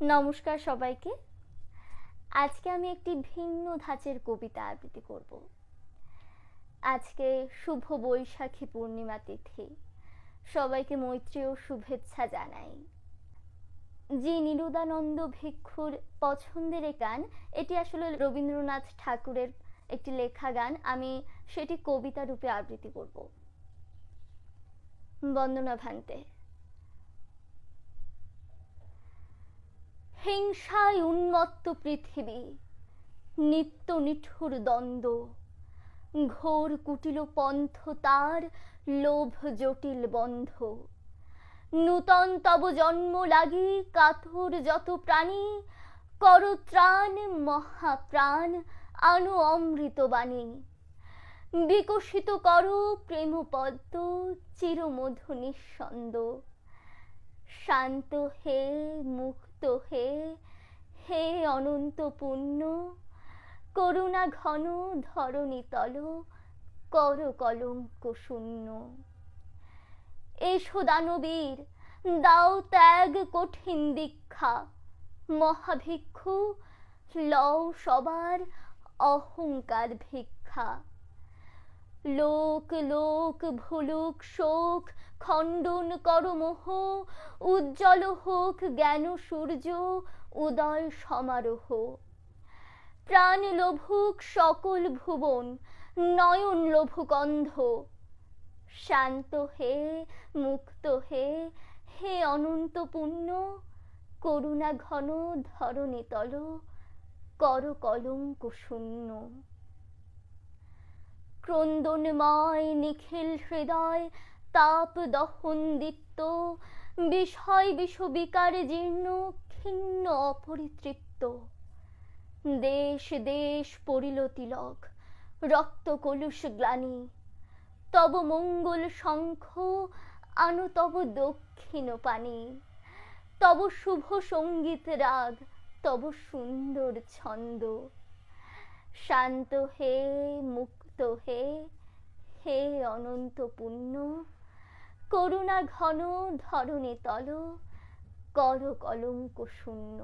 নমস্কার সবাইকে। আজকে আমি একটি ভিন্ন ধাঁচের কবিতা আবৃত্তি করব। আজকে শুভ বৈশাখী পূর্ণিমা তিথি। সবাইকে মৈত্রী ও শুভেচ্ছা জানাই। জি নিরুদানন্দ ভিক্ষুর পছন্দের এ গান, এটি আসলে রবীন্দ্রনাথ ঠাকুরের একটি লেখা গান। আমি সেটি কবিতা রূপে আবৃত্তি করব। বন্দনা ভান্তে। হিংসায় উন্মত্ত পৃথিবী, নিত্য নিঠুর দ্বন্দ্ব, ঘোর কুটিল পন্থ তার, লোভ জটিল বন্ধ। নূতন তব জন্ম লাগি কাতর যত প্রাণী, কর ত্রাণ মহাপ্রাণ, আনো অমৃত বাণী। বিকশিত কর প্রেম পদ্ম, চিরমধু নিঃসন্দ। শান্ত হে, মুক্ত হে, হে অনন্ত পুণ্য, করুণা ঘন ধরণী তল, কর কলঙ্ক শূন্য। এসো দানবীর, দাও ত্যাগ কঠিন দীক্ষা, মহাভিক্ষু লও সবার অহংকার ভিক্ষা। লোক লোক ভুলুক শোক, খণ্ডন কর মোহ, উজ্জ্বল হোক জ্ঞান সূর্য, উদয় সমারোহ। প্রাণ লোভুক সকল ভুবন, নয়ন লোভুক অন্ধ। শান্ত হে, মুক্ত হে, হে অনন্ত পুণ্য, করুণা ঘন ধরণী তল, কর কলঙ্ক শূন্য। ক্রন্দনময় নিখিল হৃদয়, তাপ দহন দীপ্ত, বিষয় বিষ বিকার জীর্ণ, ক্ষীণ অপরিতৃপ্ত। দেশ দেশ পড়িল তিলক, রক্ত কলুষ গ্লানি, তব মঙ্গল শঙ্খ, আনো তব দক্ষিণ পানি। তব শুভ সঙ্গীত রাগ, তব সুন্দর ছন্দ। শান্ত হে, মুক্ত হে, হে অনন্ত পুণ্য, করুণা ঘন ধরণী তল, কর কলঙ্ক শূন্য।